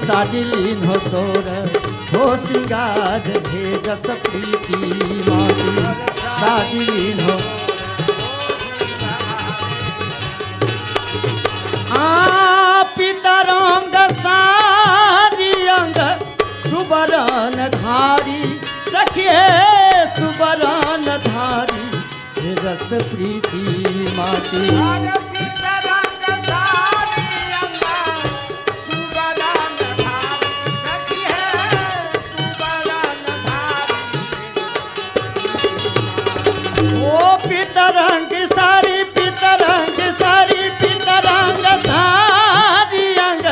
साजिलीन हो सोर हो सिंगार भेजस प्रीति माटी साजिलीन हो पितरंग सारी अंग सुबरन धारी सखिए सुबरन धारी रस प्रीति माटी पितरंग सारी पितरंग सारी पितरंग सारी अंग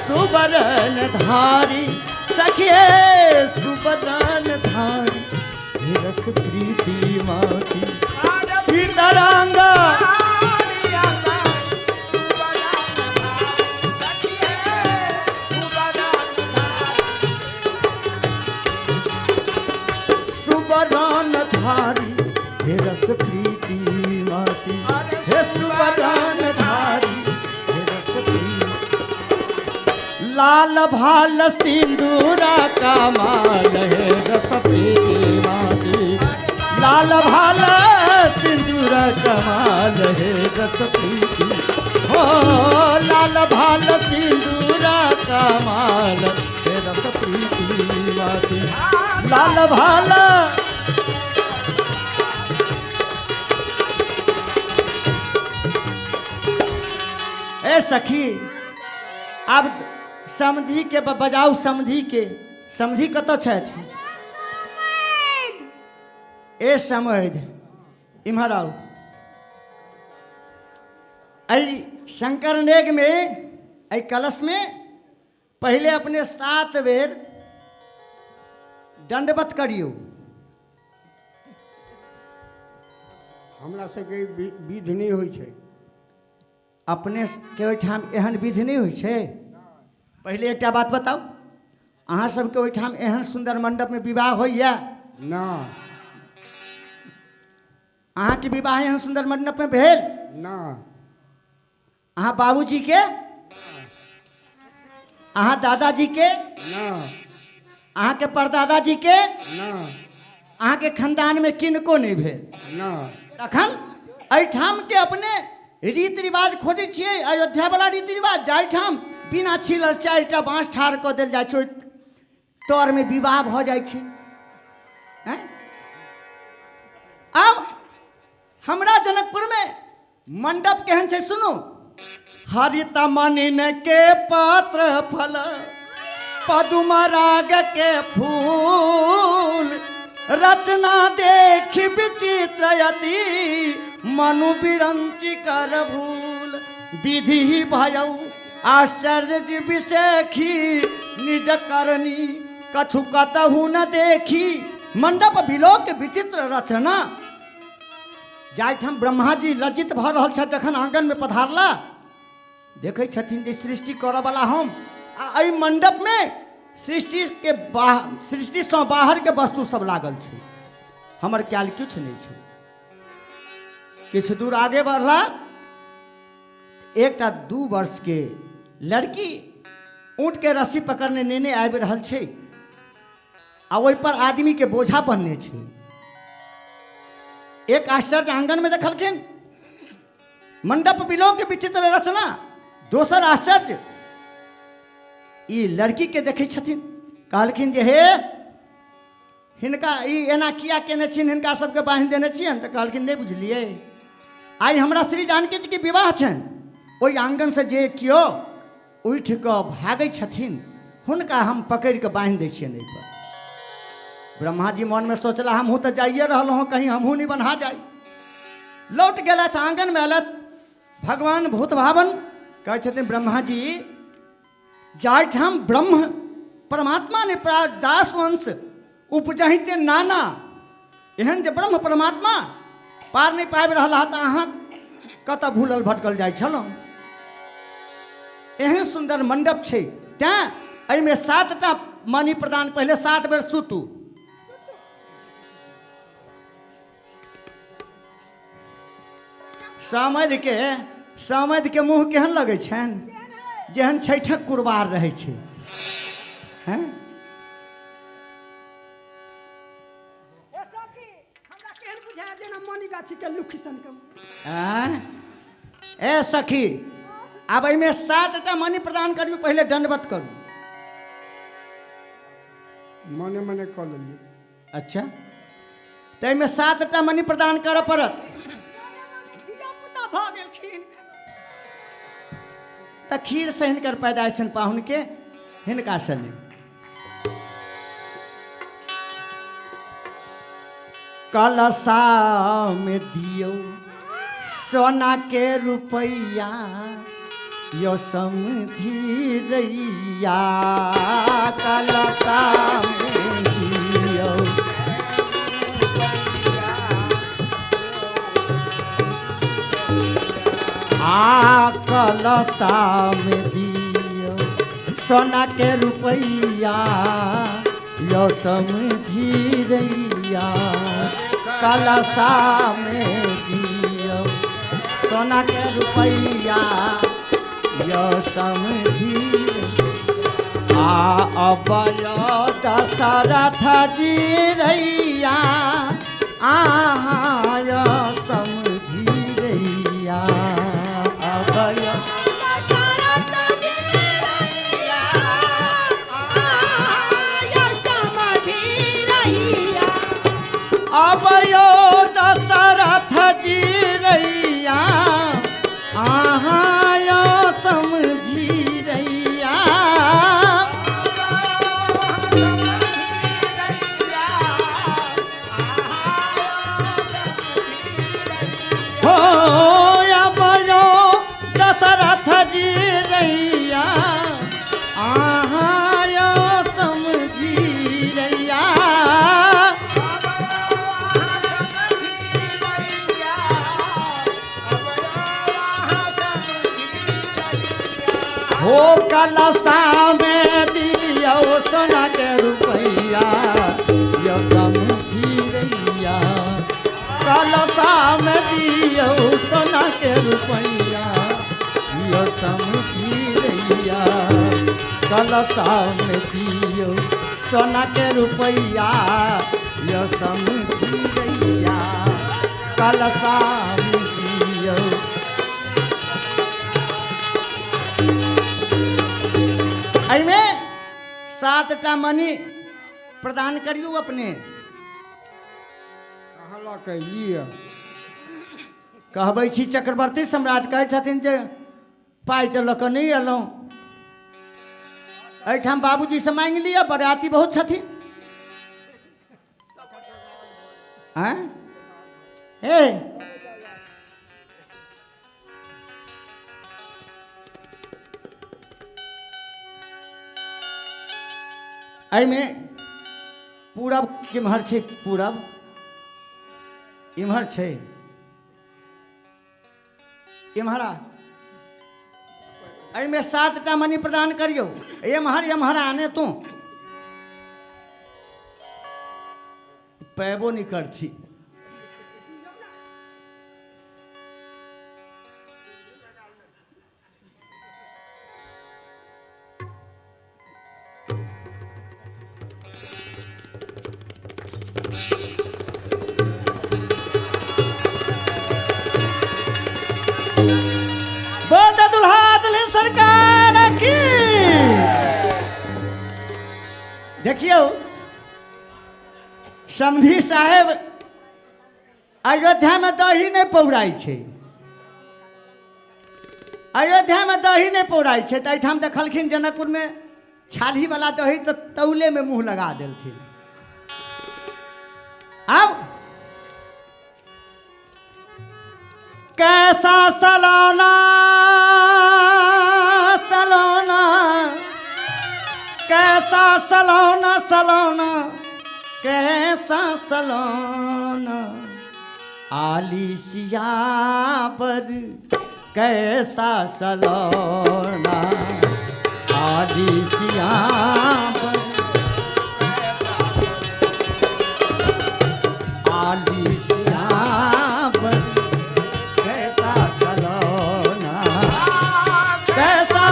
सुबरन धारी सखिए सुबरन धारी रस प्रीति माटी पितरंग सुबरन धारी हे रस प्रीति माटी हे सुबरन धारी हे रस प्रीति लाल भाल सिंदूरा कमाल हे रस प्रीति माटी लाल भाल सिंदूरा कमाल हे रस प्रीति हो लाल भाल सिंदूरा कमाल हे रस प्रीति माटी लाल भाल ए सखी अब समधी के बजाऊ समधी के समधी कत छथि ए समध इम्हर आओ आई शंकर नेग में आई कलश में पहले अपने 7 बेर दंडवत करियो हमरा सबके विध नहीं होइ छै अपने के ओहिठाम एहन विधि नहीं होइ छै पहले एकटा बात बताओ अहाँ सबके ओहिठाम एहन सुंदर मंडप में विवाह होइया ना अहाँ के विवाह एहन सुंदर मंडप में भेल ना अहाँ बाबूजी के अहाँ दादाजी के ना अहाँ के परदादाजी के ना अहाँ के खानदान में किनको नहीं भेल ना तखन एहिठाम के अपने रीति रिवाज खोजै छियै अयोध्या वाला रीति रिवाज जाहिठाम बिना छिलल 4टा बाँस ठाढ़ कऽ देल जाइ छै ओहि तर में विवाह भऽ जाइ छै हैं अब हमरा जनकपुर में मंडप केहन छै सुनू हरित मनिन के पात्र फल पदुम राग के फूल रचना देख विचित्र यति मनु बिरंची कर भूल विधि भयऊ आश्चर्य विषेखी निज करनी कछु कतहु न देखी मंडप बिलोक विचित्र रचना जाहिठाम ब्रह्मा जी लज्जित भऽ रहल छथि जखन आंगन में पधारला देखै छथिन जे सृष्टि करऽ वाला हम आ एहि मंडप में सृष्टि से बाहर के वस्तु सब लागल छै हमर कयल किछु नहीं छै किछु दूर आगे बढ़ला एकटा 2 वर्ष के लड़की ऊँट के रस्सी पकड़ने नेने आबि रहल छै आ ओहि पर आदमी के बोझा बनने छै एक आश्चर्य आंगन में देखलखिन मंडप बिलोक के विचित्र रचना दोसर आश्चर्य ई लड़की के देखे छथिन कहलखिन जे हे हिनका ई एना किया केने छिन हिनका सबके बांधि देने छियन तऽ कहलखिन नहीं बुझलिए आई हमरा श्री जानकी जी के विवाह छन ओहि आंगन से जे कियो उठ कऽ भागै छथिन हुनका हम पकड़ के बांधि दै छियन एहि पर ब्रह्मा जी मन में सोचला हमहूँ तो जाइए रहलहुँ हँ कहीं हमहूँ नहीं बन्हा जाए लौट गेलथि आंगन में अयलथि भगवान भूत भावन कहै छथिन ब्रह्मा जी जाहिठाम ब्रह्म परमात्मा ने दास वंश उपजहिते नाना एहन जे ब्रह्म परमात्मा पार नहीं पाबि रहल तऽ अहाँ कतऽ भूलल भटकल जाइ छलहुँ एहन सुंदर मंडप छै तैं एहिमे 7टा मणि प्रदान पहले 7 बेर सुतू समधि के मुँह केहन लगै छनि जेहन छैठक कुरबार रहै छै हैं? ऐसा कि हमरा केहन बुझाय जेना मनी गाछी के लुखिसन के। ए सखी, अब में 7टा मणि प्रदान करियो, पहले दंडवत करू। मने मने कह लेलिए। अच्छा, तो में 7टा मणि प्रदान कर पड़त। धिया पुता भ गेलखिन। तो खीर से हिनकर पैदाइश पाहुन के हिनका सने कलशा में दियो सोना के रुपैया, यो समधी रैया। कलशा में दियो कलशा में दियो सोना के रुपैया, यो समधी रैया। कलशा में दियो सोना के रुपैया, यो समधी। अबय दशरथ जी रैया, यो समधी रैया। अबय अबयो दशरथ जी रैया, यो समझी रैया। हो अबयो दशरथ जी रैया, यो समझी रैया। हो कलशा में दियो सोना के रुपैया, यो समझी रैया। कलशा में दियो सोना के रुपैया, यो समझी रैया। कलशा में दियो सोना के रुपैया, यो समझी रैया। कलशा में दियो में 7टा मणि प्रदान करियो अपने। कहला कहिए कहबै छी चक्रवर्ती सम्राट कहै छथिन जे पाइ तऽ लऽ कऽ नहि अयलहुँ, एहिठाम बाबूजी से मांगि लिअ, बराती बहुत छथिन। आँय हे में पूरब किम्हर छै? पूरब इम्हर छै, इम्हरा। में 7टा मणि प्रदान करियो। एम्हर एम्हर आने तू पैबो नहीं करती। बोलते दुल्हा दुल्हन सरकार की। देखियो समधी साहेब अयोध्या में दही नहीं पौराई छे, अयोध्या में दही नहीं पौराई छे। तो एठाम देखलखिन जनकपुर में छाली वाला दही, तो तौले में मुंह लगा देलखिन। अब कैसा सलोना सलोना, कैसा सलोना सलोना, कैसा सलोना। आलिसिया पर कैसा सलोना, आलिसिया पर आलिसिया पर कैसा सलोना, कैसा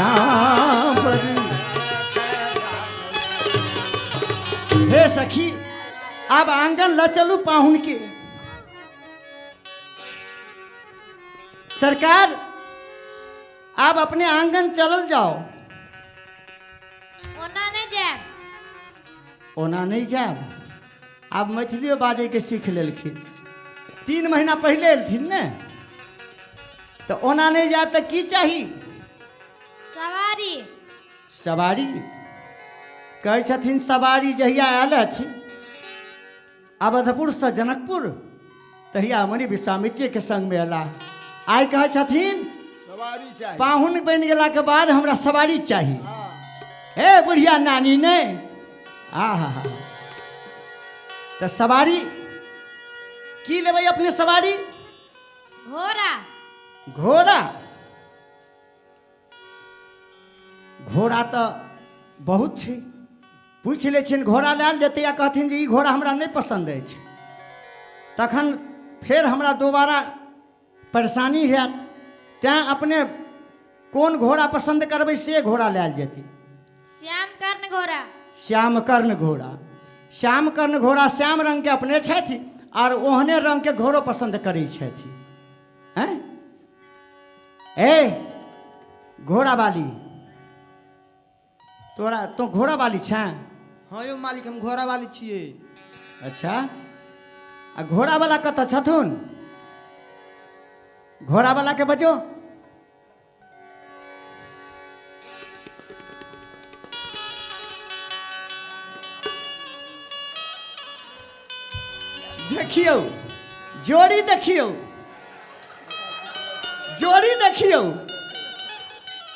श्यामरी। हे सखी, अब आंगन ल चलू पाहुन के। सरकार, आप अपने आंगन चलल जाओ। ओना नहीं जाए। ओना नहीं जाब। आप मैथिलियो बाजे के सीख लेलखिन। 3 महीना पहले एलथिन ने, तो ओना नहीं जाब तो की चाही? सवारी। सवारी कहै छथिन। सवारी जहिया आयल अछि अवधपुर से जनकपुर, तहिया मुनि विश्वामित्र के संग में अला। आइ कहै छथिन सवारी चाहिए। पाहुन बन गेला के बाद हमरा सवारी चाही। हे बुढ़िया नानी ने, आहा, तो सवारी की लेबै अपने? सवारी घोड़ा। घोड़ा। घोड़ा तो बहुत छै, पूछ ले छिन घोड़ा लायल जेतै, या कहथिन जे ई घोड़ा हमरा नहीं पसंद अछि, तखन फेर हमरा दोबारा परेशानी हैत। तैं अपने कोन घोड़ा पसंद करबै से घोड़ा लायल जेतै। श्याम कर्ण घोड़ा। श्याम कर्ण घोड़ा। श्याम कर्ण घोड़ा श्याम रंग के अपने छथि, और ओहने रंग के घोड़ो पसंद करै छथि। हैं? ए घोड़ा वाली, तोरा तो घोड़ा वाली छे? हाँ यौ मालिक, हम घोड़ा वाली छिए। अच्छा, आ घोड़ा वाला कतऽ छथुन? घोड़ा वाला के बजो। देखियो जोड़ी, देखियो जोड़ी, देखियो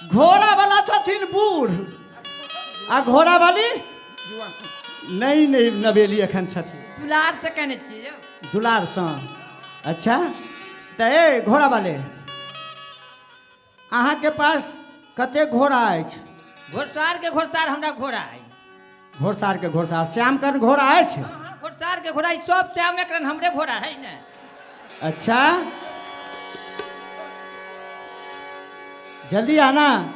घोड़ा वाला छथिन बूढ़, आ घोड़ा वाली नहीं नहीं नवेली एखन छथिन। दुलार से कहने छियै। दुलार सँ। अच्छा, तो ए घोड़ा वाले, अहाँ के पास कते घोड़ा अछि? घोड़सार के घोड़सार हमरा घोड़ा है। घोड़सार के घोड़सार। श्याम कर्ण घोड़ा अछि? हाँ, घोड़सार के घोड़ा सब श्याम एकरन हमरे घोड़ा है ना। अच्छा, जल्दी आना।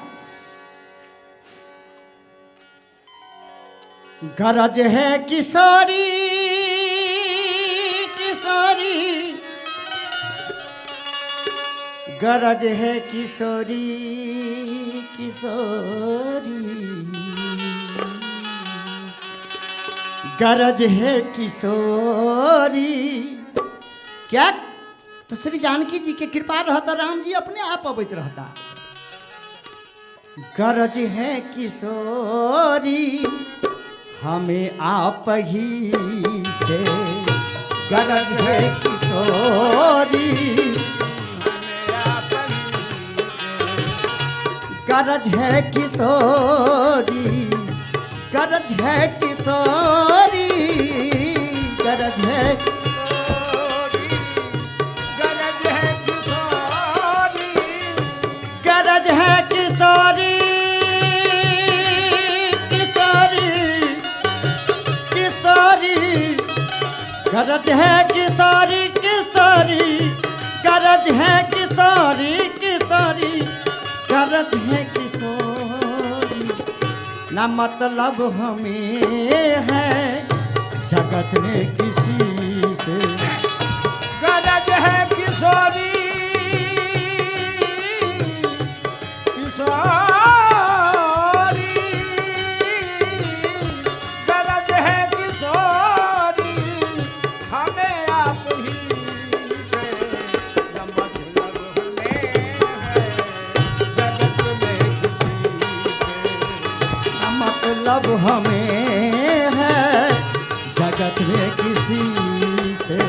गरज है किशोरी किशोरी, गरज है किशोरी किशोरी, गरज है किशोरी। क्या तो श्री जानकी जी के कृपा रहता, राम जी अपने आप अबैत रहता। गरज है किशोरी हमें आप ही से, गरज है किशोरी, गरज है किशोरी, गरज है किशोरी, गरज है गरज है किशोरी किशोरी किशोरी, गरज है किशोरी किशोरी, गरज है किशोरी किशोरी, गरज है किशोरी। ना मतलब हमें है जगत में किसी से, गरज है किशोरी किशोरी, गरज है किशोरी हमें आप ही से, न मतलब हमें है जगत में किसी से,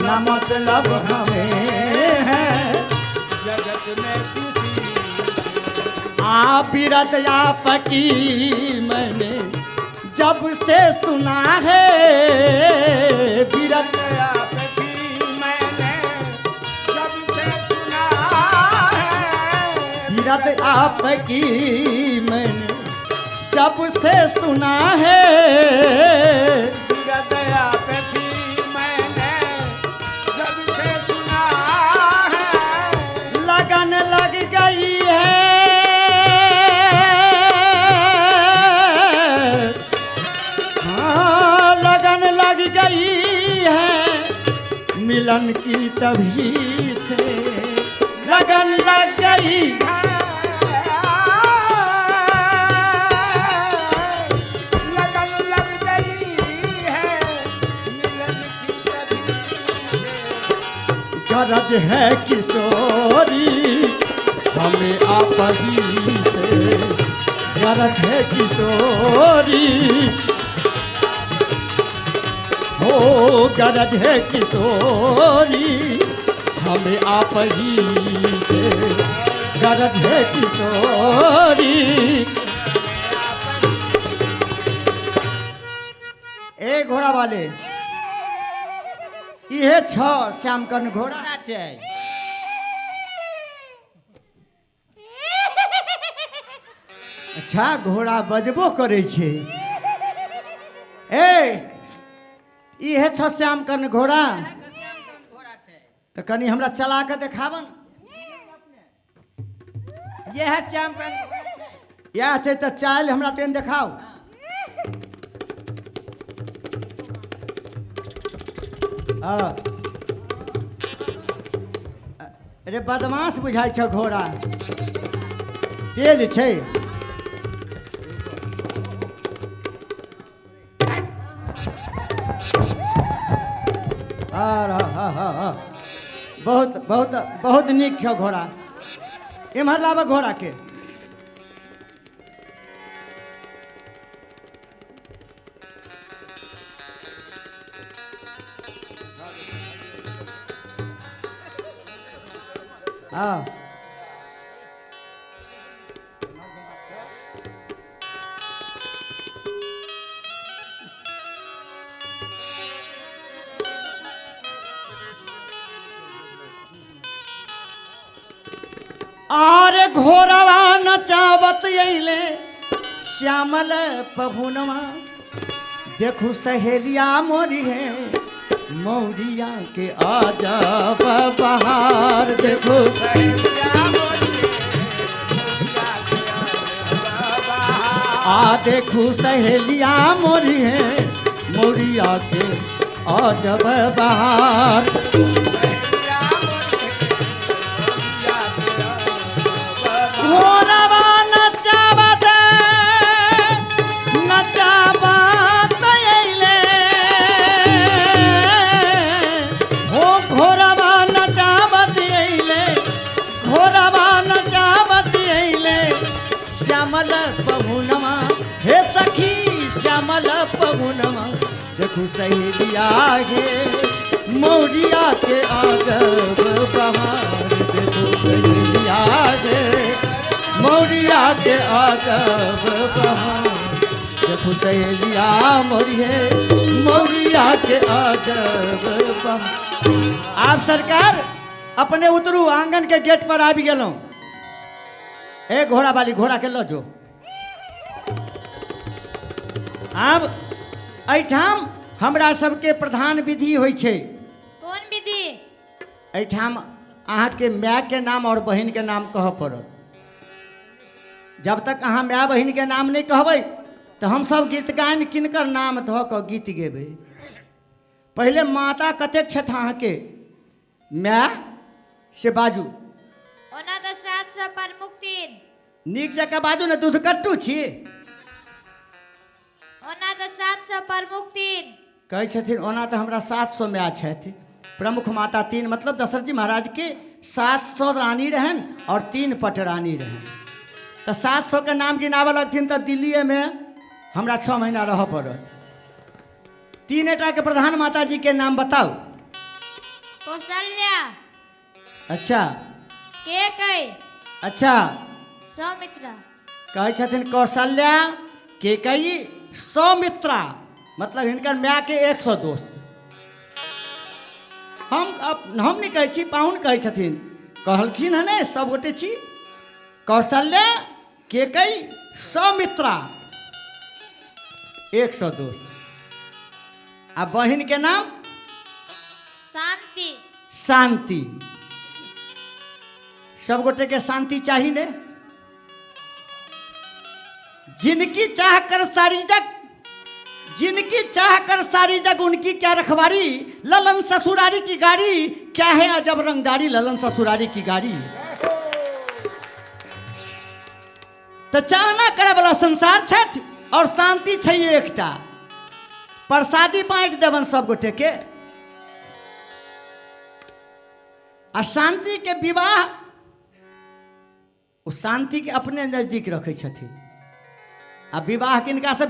ना मतलब हमें है जगत में किसी से, ना मतलब हमें है जगत में किसी से। बिरत आपकी मैंने जब से सुना है, बिरत आपकी मैंने जब से सुना है, बिरत आपकी मैंने जब से सुना है, बिरत आपकी मैंने जब से सुना है, लगन लग गई है मिलन की तभी से लगन लग गई। लगन लग गई है मिलन की तभी से। गरज है किशोरी हमें आप ही से, गरज है किशोरी हो, गरज है किशोरी हमें आप ही से, गरज है किशोरी। ए घोड़ा वाले इहे छ श्याम कर्ण घोड़ा अच्छा घोड़ा बजबो करे छे। ए इहे छ श्याम कर्ण घोड़ा तो कनी हमरा चला के देखावन। यह है श्याम या छै तो चाल हमरा तेन देखाओ। अरे बदमाश बुझाइ छ घोड़ा तेज छै। बहुत बहुत बहुत नीक छौ घोड़ा। एम्हर लाबऽ घोड़ा के। हाँ आरे घोरवा नचावत अइले श्यामल पहुनवा, देखू सहेलिया मोरी है मौरिया के आजा बहार। देखो आ देखू सहेलिया मोरी है मौरिया के आजा बहार। घोरवा नचावत नचावत अइले हो, घोरवा नचावत अइले, घोरवा नचावत अइले श्यामल पहुनवा। हे सखी श्यामल पहुनवा, देखू सहेलिया गे मौरिया के आजब बहार। देखू सहेलिया गे मौरिया के आजब बहार। देखू सहेलिया मोरिये मौरिया के आजब बहार। आप सरकार अपने उतरू, आंगन के गेट पर आबि गेलौं। ए घोड़ा वाली घोड़ा के लो जो। आब एठाम हमरा सबके प्रधान विधि होइ छै। कौन विधि? एठाम अहाँ के माय के नाम और बहन के नाम कह पड़त। जब तक अहाँ माय बहन के नाम नहीं कहबै तो हम सब गीत गायन किनकर नाम धऽ कऽ गीत गेबै। पहले माता कतेक छथि अहाँ के माय से बाजू। ओना तऽ 700 पर मुक्तिन। नीक जकाँ बाजू ने, दूध कट्टू छी। ओना तऽ 700 पर मुक्तिन। कहै छथिन ओना तऽ हमरा 700 माय छथि। प्रमुख माता 3 मतलब दशरथ जी महाराज के 700 रानी रहन और 3 पटरानी रहन। तो 700 के नाम गिनावऽ लगथिन तो दिल्ली में हमरा 6 महीना रह पड़त। 3 के प्रधान माता जी के नाम बताओ। कौशल्या। अच्छा केकई। अच्छा सौमित्रा। कहै छथिन कौशल्या केकई सौमित्रा, मतलब हिनकर माय के 100 दोस्त। हम नहीं कहै छी, पाहुन कहै छथिन। कहलखिन है ने सब गोटे छी। कौशल्या केकई सौमित्रा 100 दोस्त। आ बहन के नाम शांति। शांति। सब गोटे के शांति चाहिए ने। जिनकी चाह कर सारी जग जिनकी चाह कर सारी जग उनकी क्या रखवारी, ललन ससुरारी की गाड़ी, क्या है अजब रंगदारी ललन ससुरारी की गाड़ी। तो चाहना करे वाला संसार छथि और शांति छै एकटा, प्रसादी बाँटि देबन सब गोटे के। आ शांति के विवाह ओ शांति के अपने नजदीक रखे छथिन। आ विवाह किनका से